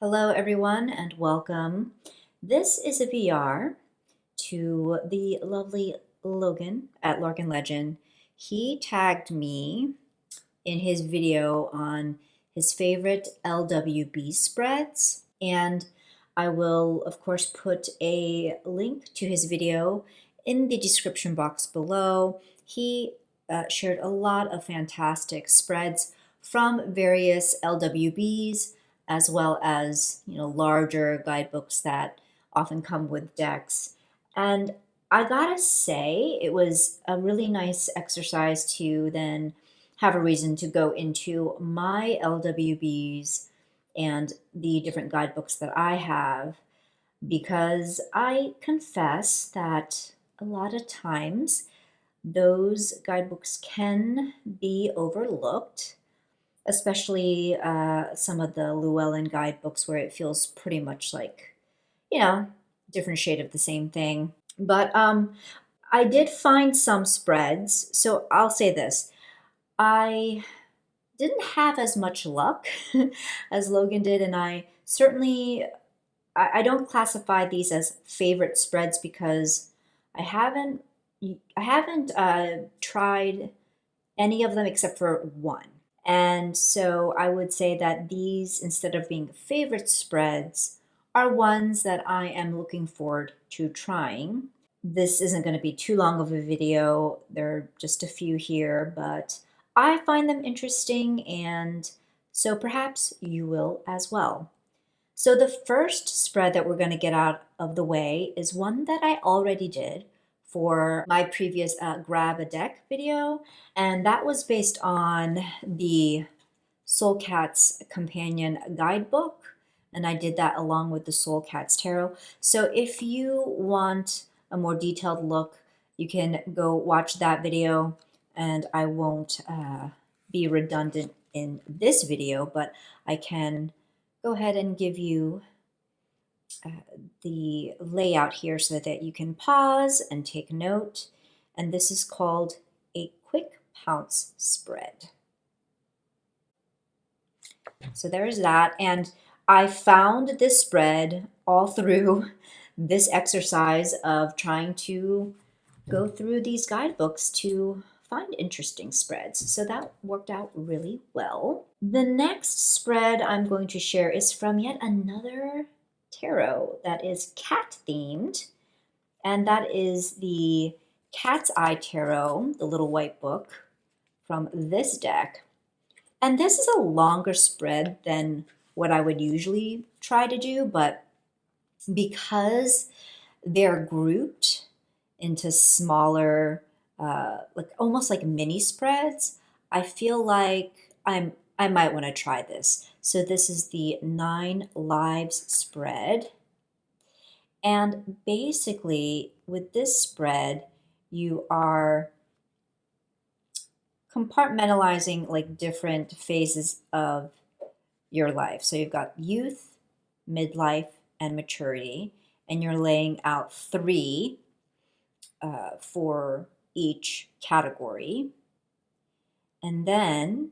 Hello everyone and welcome. This is a VR to the lovely Logan at Larkin Legend. He tagged me in his video on his favorite LWB spreads, and I will of course put a link to his video in the description box below. He shared a lot of fantastic spreads from various LWBs as well as larger guidebooks that often come with decks. And I gotta say, it was a really nice exercise to then have a reason to go into my LWBs and the different guidebooks that I have, because I confess that a lot of times those guidebooks can be overlooked, especially some of the Llewellyn guidebooks where it feels pretty much like, different shade of the same thing. But I did find some spreads, so I'll say this. I didn't have as much luck as Logan did, and I don't classify these as favorite spreads because I haven't tried any of them except for one. And so I would say that these, instead of being favorite spreads, are ones that I am looking forward to trying. This isn't going to be too long of a video. There are just a few here, but I find them interesting, and so perhaps you will as well. So the first spread that we're going to get out of the way is one that I already did for my previous Grab a Deck video, and that was based on the Soul Cats Companion Guidebook, and I did that along with the Soul Cats Tarot. So if you want a more detailed look, you can go watch that video, and I won't be redundant in this video, but I can go ahead and give you the layout here so that you can pause and take note. And this is called a quick pounce spread. So there's that. And I found this spread all through this exercise of trying to go through these guidebooks to find interesting spreads. So that worked out really well. The next spread I'm going to share is from yet another tarot that is cat themed, and that is the Cat's Eye Tarot, the little white book from this deck. And this is a longer spread than what I would usually try to do, but because they're grouped into smaller, like almost like mini spreads, I feel like I might want to try this. So this is the 9 Lives spread. And basically with this spread, you are compartmentalizing like different phases of your life. So you've got youth, midlife, and maturity, and you're laying out 3 for each category. And then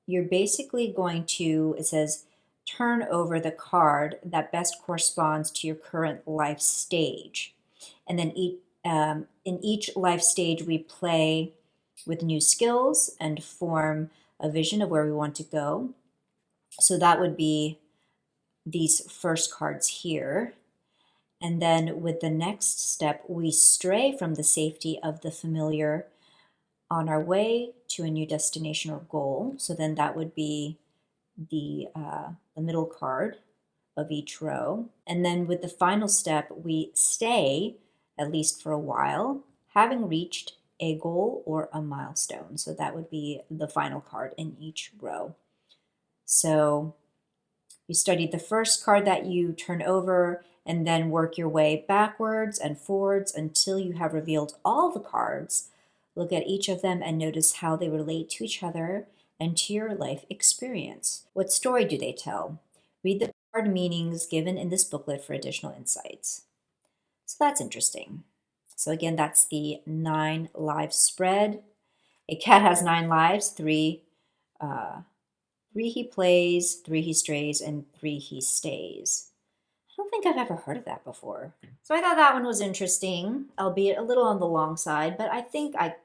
you're basically going to, it says, turn over the card that best corresponds to your current life stage. And then in each life stage, we play with new skills and form a vision of where we want to go. So that would be these first cards here. And then with the next step, we stray from the safety of the familiar on our way to a new destination or goal. So then that would be the middle card of each row. And then with the final step, we stay, at least for a while, having reached a goal or a milestone. So that would be the final card in each row. So you studied the first card that you turn over, and then work your way backwards and forwards until you have revealed all the cards. Look at each of them and notice how they relate to each other and to your life experience. What story do they tell? Read the card meanings given in this booklet for additional insights. So that's interesting. So again, that's the 9 Lives spread. A cat has 9 lives, 3 3 he plays, 3 he strays, and 3 he stays. I don't think I've ever heard of that before. So I thought that one was interesting, albeit a little on the long side, but I think I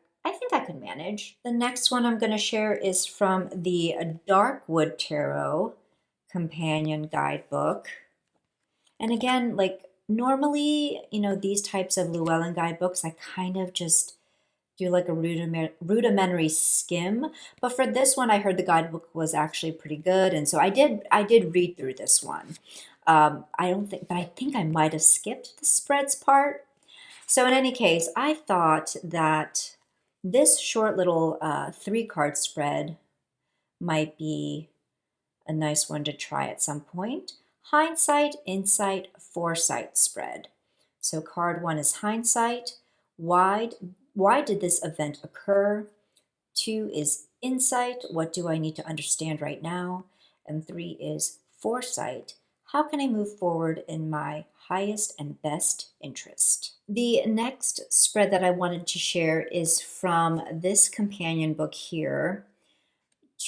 could manage. The next one I'm going to share is from the Darkwood Tarot Companion Guidebook. And again, like normally, these types of Llewellyn guidebooks, I kind of just do like a rudimentary skim. But for this one, I heard the guidebook was actually pretty good, and so I did read through this one. I think I might have skipped the spreads part. So in any case, I thought that this short little 3-card spread might be a nice one to try at some point. Hindsight, insight, foresight spread. So card 1 is hindsight. Why did this event occur? 2 is insight. What do I need to understand right now? And 3 is foresight. How can I move forward in my highest and best interest? The next spread that I wanted to share is from this companion book here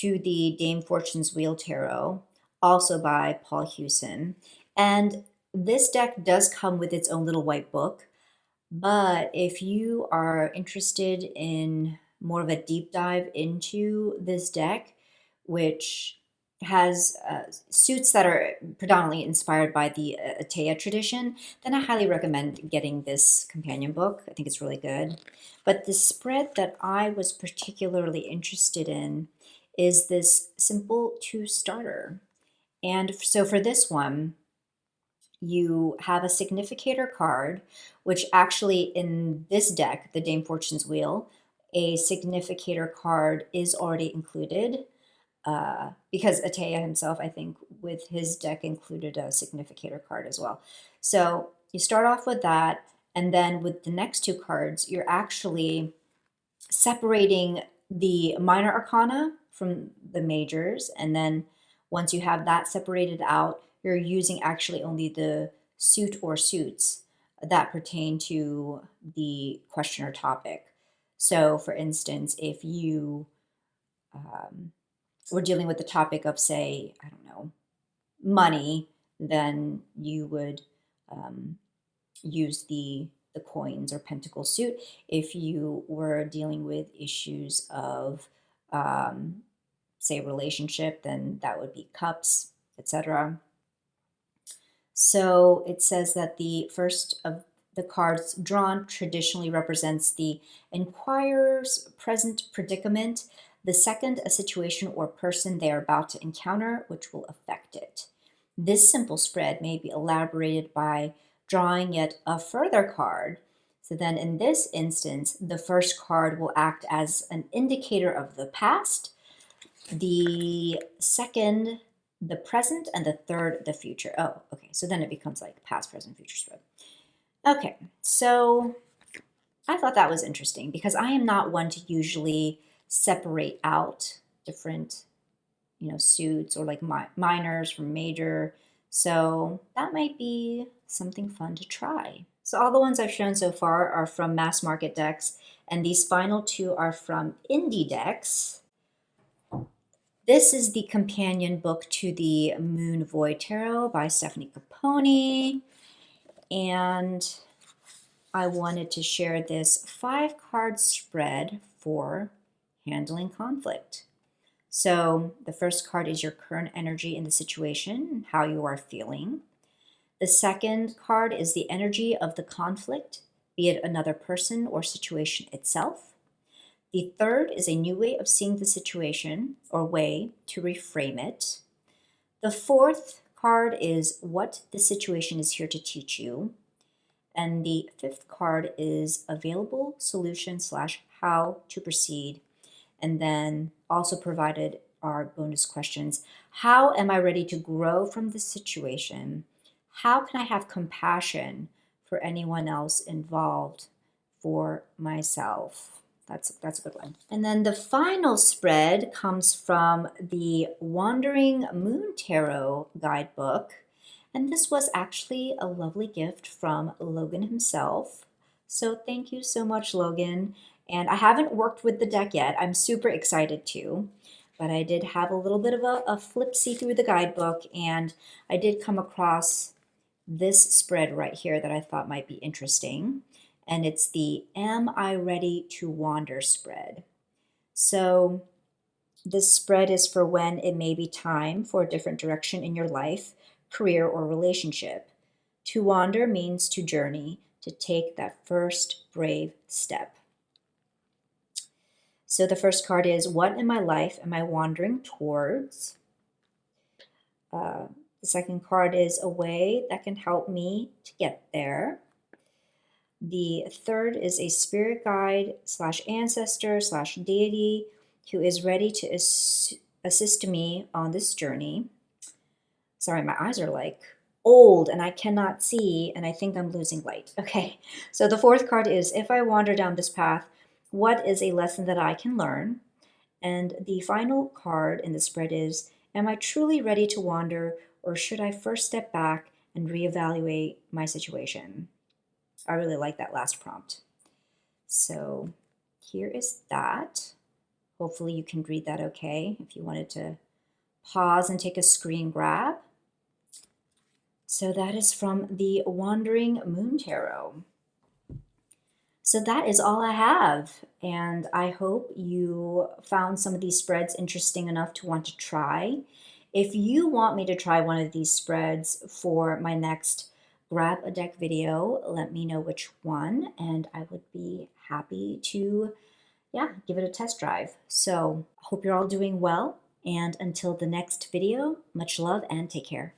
to the Dame Fortune's Wheel Tarot, also by Paul Hewson. And this deck does come with its own little white book, but if you are interested in more of a deep dive into this deck, which has suits that are predominantly inspired by the Atea tradition, then I highly recommend getting this companion book. I think it's really good. But the spread that I was particularly interested in is this simple 2-starter. And so for this one, you have a significator card, which actually in this deck, the Dame Fortune's Wheel, a significator card is already included because Atea himself, I think, with his deck included a significator card as well. So you start off with that, and then with the next 2 cards, you're actually separating the minor arcana from the majors, and then once you have that separated out, you're using actually only the suit or suits that pertain to the question or topic. So for instance, if you were dealing with the topic of, say, I don't know, money, then you would use the coins or pentacle suit. If you were dealing with issues of, say, relationship, then that would be cups, etc. So it says that the first of the cards drawn traditionally represents the inquirer's present predicament, the second a situation or person they are about to encounter which will affect it. This simple spread may be elaborated by drawing yet a further card. So then in this instance, the first card will act as an indicator of the past, the second the present, and the third the future. Oh, okay, so then it becomes like past, present, future spread. Okay, so I thought that was interesting because I am not one to usually separate out different, suits or like minors from major. So that might be something fun to try. So all the ones I've shown so far are from mass market decks, and these final 2 are from indie decks. This is the companion book to the Moon Void Tarot by Stephanie Capone, and I wanted to share this 5-card spread for handling conflict. So the first card is your current energy in the situation, how you are feeling. The second card is the energy of the conflict, be it another person or situation itself. The third is a new way of seeing the situation or way to reframe it. The fourth card is what the situation is here to teach you. And the 5th card is available solution / how to proceed. And then also provided are bonus questions. How am I ready to grow from the situation? How can I have compassion for anyone else involved, for myself? That's a good one. And then the final spread comes from the Wandering Moon Tarot Guidebook. And this was actually a lovely gift from Logan himself. So thank you so much, Logan. And I haven't worked with the deck yet. I'm super excited to. but I did have a little bit of a flip-see through the guidebook, and I did come across this spread right here that I thought might be interesting. And it's the Am I Ready to Wander spread. So this spread is for when it may be time for a different direction in your life, career, or relationship. To wander means to journey, to take that first brave step. So the first card is, what in my life am I wandering towards? The second card is a way that can help me to get there. The third is a spirit guide / ancestor / deity who is ready to assist me on this journey. Sorry, my eyes are like old and I cannot see, and I think I'm losing light. Okay, so the fourth card is, if I wander down this path, what is a lesson that I can learn? And the final card in the spread is, am I truly ready to wander, or should I first step back and reevaluate my situation? I really like that last prompt. So here is that. Hopefully you can read that okay if you wanted to pause and take a screen grab. So that is from the Wandering Moon Tarot. So that is all I have, and I hope you found some of these spreads interesting enough to want to try. If you want me to try one of these spreads for my next Grab a Deck video, let me know which one, and I would be happy to, give it a test drive. So I hope you're all doing well, and until the next video, much love and take care.